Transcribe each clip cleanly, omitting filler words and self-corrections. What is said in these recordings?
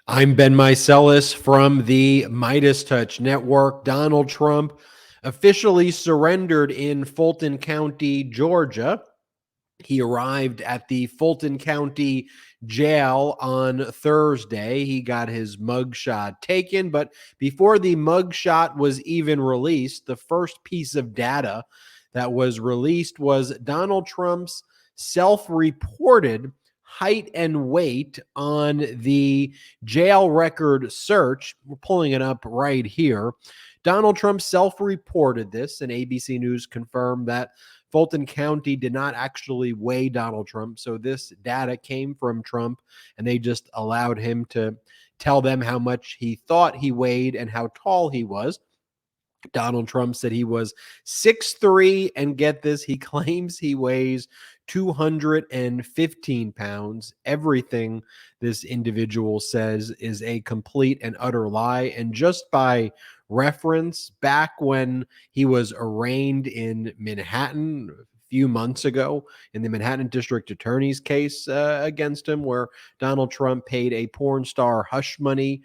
I'm Ben Meiselas from the MeidasTouch network. Donald Trump officially surrendered in Fulton County, Georgia. He arrived at the Fulton County jail on Thursday. He got his mugshot taken, but before the mugshot was even released, the first piece of data that was released was Donald Trump's self-reported height and weight on the jail record search. We're pulling it up right here. Donald Trump self-reported this, and ABC News confirmed that Fulton County did not actually weigh Donald Trump. So this data came from Trump, and they just allowed him to tell them how much he thought he weighed and how tall he was. Donald Trump said he was 6'3", and get this, he claims he weighs 215 pounds. Everything this individual says is a complete and utter lie. And just by reference, back when he was arraigned in Manhattan a few months ago in the Manhattan District Attorney's case against him, where Donald Trump paid a porn star hush money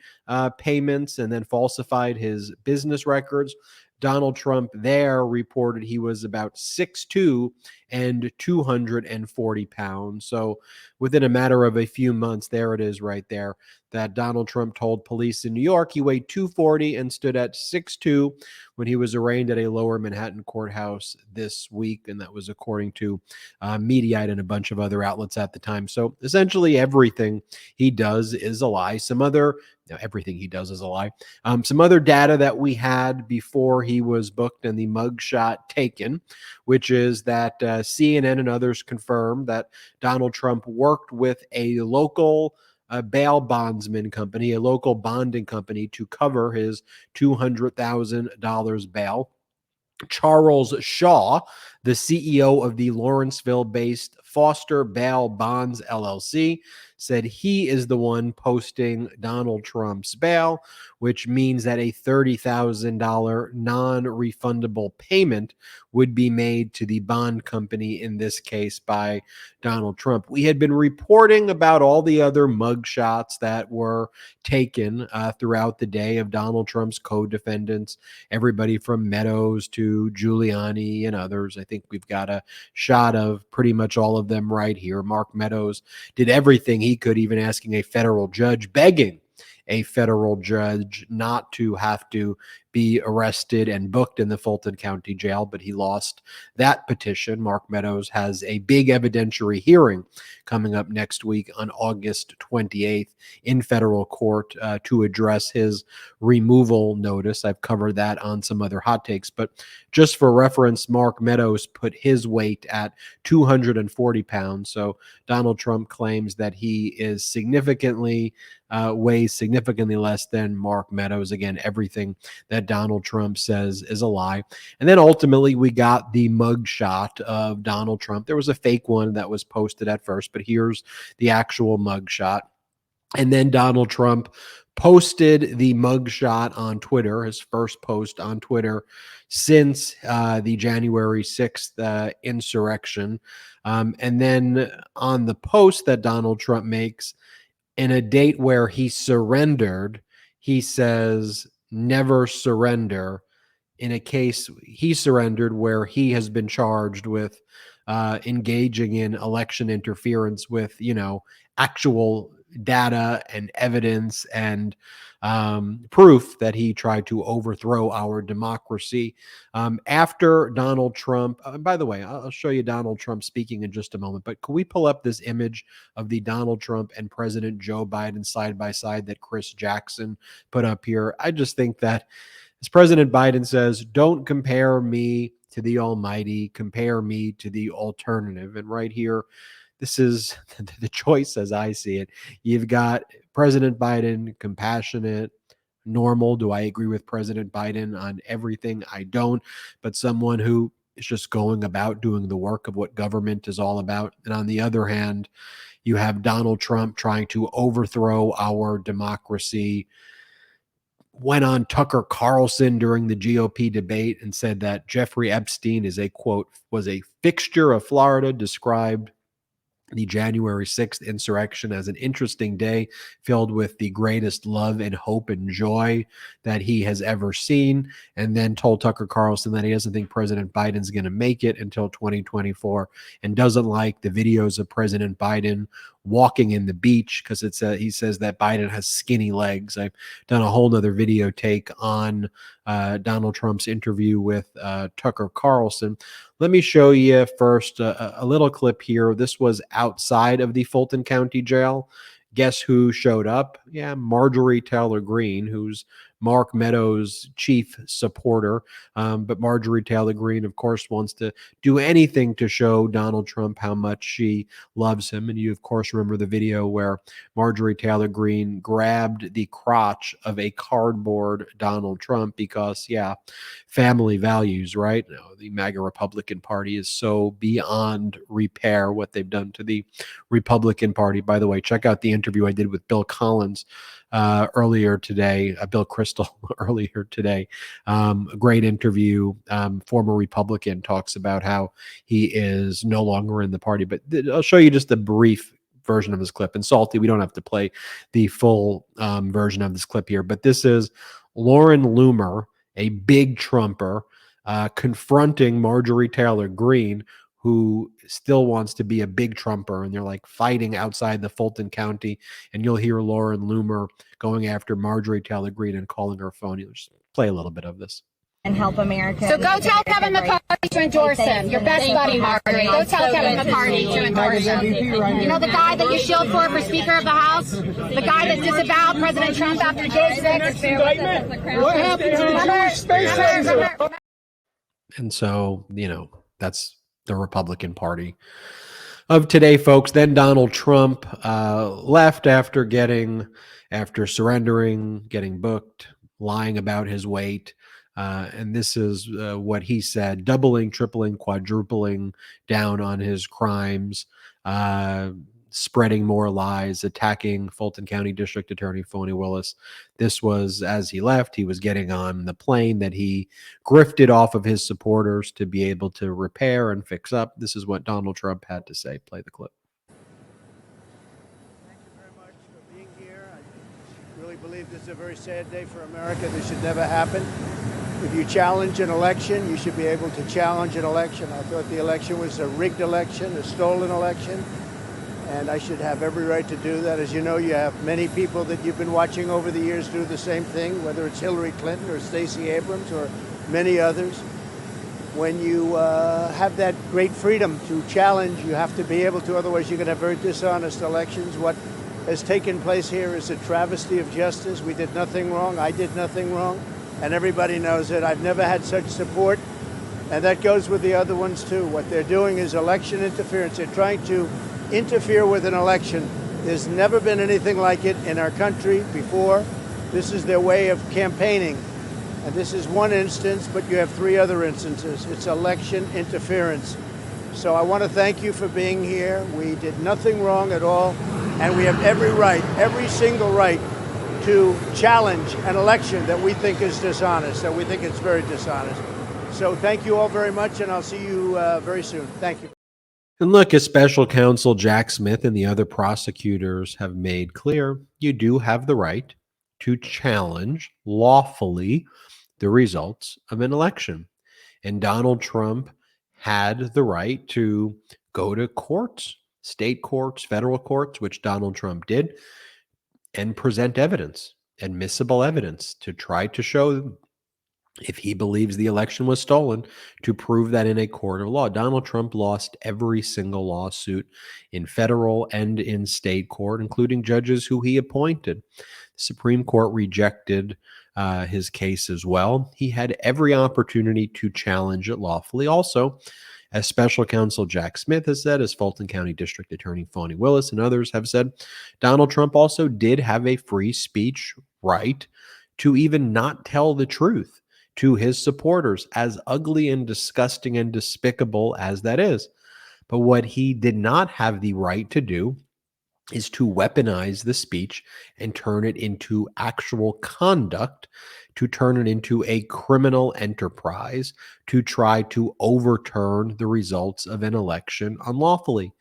payments and then falsified his business records, Donald Trump there reported he was about 6'2" and 240 pounds. So within a matter of a few months, there it is right there, that Donald Trump told police in New York he weighed 240 and stood at 6'2" when he was arraigned at a lower Manhattan courthouse this week. And that was according to Mediaite and a bunch of other outlets at the time. So essentially everything he does is a lie. Everything he does is a lie. Some other data that we had before he was booked and the mugshot taken, which is that CNN and others confirmed that Donald Trump worked with a local bail bondsman company, a local bonding company, to cover his $200,000 bail. Charles Shaw, the CEO of the Lawrenceville-based Foster Bail Bonds LLC, said he is the one posting Donald Trump's bail, which means that a $30,000 non-refundable payment would be made to the bond company, in this case by Donald Trump. We had been reporting about all the other mugshots that were taken throughout the day of Donald Trump's co-defendants, everybody from Meadows to Giuliani and others. I think we've got a shot of pretty much all of them right here. Mark Meadows did everything he could, even asking a federal judge, begging a federal judge not to have to be arrested and booked in the Fulton County jail, but he lost that petition. Mark Meadows has a big evidentiary hearing coming up next week on August 28th in federal court to address his removal notice. I've covered that on some other hot takes, but just for reference, Mark Meadows put his weight at 240 pounds. So Donald Trump claims that he is weighs significantly less than Mark Meadows. Again, everything that Donald Trump says is a lie. And then ultimately we got the mugshot of Donald Trump. There was a fake one that was posted at first, but here's the actual mugshot. And then Donald Trump posted the mugshot on Twitter, his first post on Twitter since the January 6th insurrection. And then on the post that Donald Trump makes, in a date where he surrendered, he says, "Never surrender," in a case he surrendered where he has been charged with engaging in election interference with, actual data and evidence and proof that he tried to overthrow our democracy. After Donald Trump, by the way, I'll show you Donald Trump speaking in just a moment, but can we pull up this image of the Donald Trump and President Joe Biden side by side that Chris Jackson put up here? I just think that, as President Biden says, don't compare me to the almighty, compare me to the alternative. And right here, this is the choice as I see it. You've got President Biden, compassionate, normal. Do I agree with President Biden on everything? I don't. But someone who is just going about doing the work of what government is all about. And on the other hand, you have Donald Trump trying to overthrow our democracy. Went on Tucker Carlson during the GOP debate and said that Jeffrey Epstein is a, quote, was a fixture of Florida, described the January 6th insurrection as an interesting day filled with the greatest love and hope and joy that he has ever seen, and then told Tucker Carlson that he doesn't think President Biden's going to make it until 2024 and doesn't like the videos of President Biden walking in the beach because he says that Biden has skinny legs. I've done a whole nother video take on Donald Trump's interview with Tucker Carlson. Let me show you first a little clip here. This was outside of the Fulton County jail. Guess who showed up? Yeah, Marjorie Taylor Greene, who's Mark Meadows' chief supporter. But Marjorie Taylor Greene, of course, wants to do anything to show Donald Trump how much she loves him. And you, of course, remember the video where Marjorie Taylor Greene grabbed the crotch of a cardboard Donald Trump because, yeah, family values, right? No, the MAGA Republican Party is so beyond repair what they've done to the Republican Party. By the way, check out the interview I did with Bill Collins earlier today, Bill Crystal earlier today. A great interview. Former Republican talks about how he is no longer in the party. But I'll show you just a brief version of this clip. And Salty, we don't have to play the full version of this clip here, but this is Lauren Loomer, a big Trumper, confronting Marjorie Taylor Greene, who still wants to be a big Trumper, and they're like fighting outside the Fulton County, and you'll hear Lauren Loomer going after Marjorie Taylor Greene and calling her phone. You'll just play a little bit of this. And help America. So go tell Kevin McCarthy to endorse him. Your best buddy, Marjorie. Go tell Kevin McCarthy to endorse him. You know the guy that you shield for Speaker of the House? The guy that disavowed President Trump after J6? What happened to the Jewish space center? And so, that's the Republican Party of today, folks. Then Donald Trump left after surrendering, getting booked, lying about his weight. And this is what he said: doubling, tripling, quadrupling down on his crimes, spreading more lies, attacking Fulton County District Attorney Phony Willis. This was as he left. He was getting on the plane that he grifted off of his supporters to be able to repair and fix up. This is what Donald Trump had to say. Play the clip. Thank you very much for being here. I really believe this is a very sad day for America. This should never happen. If you challenge an election, you should be able to challenge an election. I thought the election was a rigged election, a stolen election, and I should have every right to do that. As you know, you have many people that you've been watching over the years do the same thing, whether it's Hillary Clinton or Stacey Abrams or many others. When you have that great freedom to challenge, you have to be able to, otherwise you're going to have very dishonest elections. What has taken place here is a travesty of justice. We did nothing wrong. I did nothing wrong. And everybody knows it. I've never had such support. And that goes with the other ones, too. What they're doing is election interference. They're trying to interfere with an election. There's never been anything like it in our country before. This is their way of campaigning. And this is one instance, but you have three other instances. It's election interference. So I want to thank you for being here. We did nothing wrong at all. And we have every right, every single right, to challenge an election that we think is dishonest, that we think it's very dishonest. So thank you all very much, and I'll see you very soon. Thank you. And look, as special counsel Jack Smith and the other prosecutors have made clear, you do have the right to challenge lawfully the results of an election. And Donald Trump had the right to go to courts, state courts, federal courts, which Donald Trump did, and present evidence, admissible evidence, to try to show, if he believes the election was stolen, to prove that in a court of law. Donald Trump lost every single lawsuit in federal and in state court, including judges who he appointed. The Supreme Court rejected his case as well. He had every opportunity to challenge it lawfully. Also, as special counsel Jack Smith has said, as Fulton County District Attorney Phony Willis and others have said, Donald Trump also did have a free speech right to even not tell the truth to his supporters, as ugly and disgusting and despicable as that is. But what he did not have the right to do is to weaponize the speech and turn it into actual conduct, to turn it into a criminal enterprise, to try to overturn the results of an election unlawfully.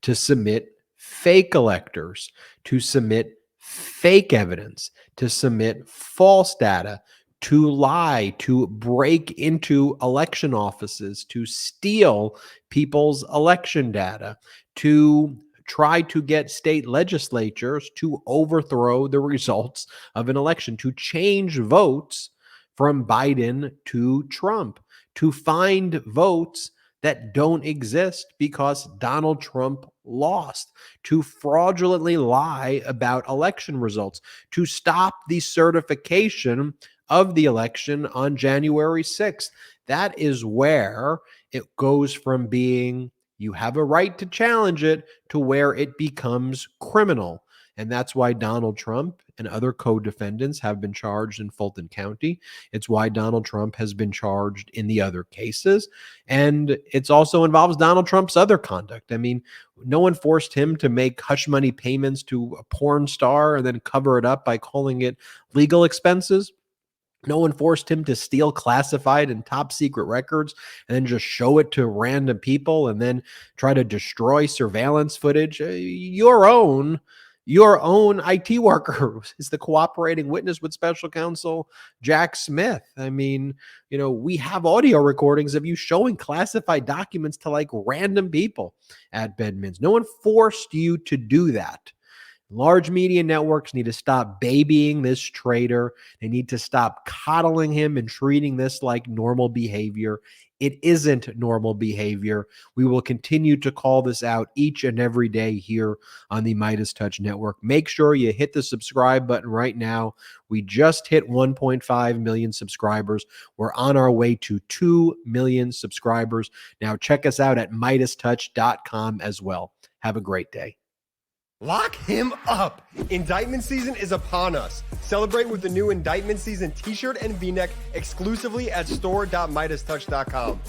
to submit fake electors, to submit fake evidence, to submit false data, to lie, to break into election offices, to steal people's election data, to try to get state legislatures to overthrow the results of an election, to change votes from Biden to Trump, to find votes that don't exist because Donald Trump lost, to fraudulently lie about election results, to stop the certification of the election on January 6th. That is where it goes from being you have a right to challenge it to where it becomes criminal. And that's why Donald Trump and other co-defendants have been charged in Fulton County. It's why Donald Trump has been charged in the other cases. And it's also involves Donald Trump's other conduct. I mean, no one forced him to make hush money payments to a porn star and then cover it up by calling it legal expenses. No one forced him to steal classified and top secret records and then just show it to random people and then try to destroy surveillance footage. Your own IT worker is the cooperating witness with special counsel Jack Smith. I mean, we have audio recordings of you showing classified documents to like random people at Ben Meiselas. No one forced you to do that. Large media networks need to stop babying this traitor. They need to stop coddling him and treating this like normal behavior. It isn't normal behavior. We will continue to call this out each and every day here on the MeidasTouch Network. Make sure you hit the subscribe button right now. We just hit 1.5 million subscribers. We're on our way to 2 million subscribers. Now check us out at MeidasTouch.com as well. Have a great day. Lock him up! Indictment season is upon us. Celebrate with the new Indictment Season t-shirt and v-neck exclusively at store.meidastouch.com.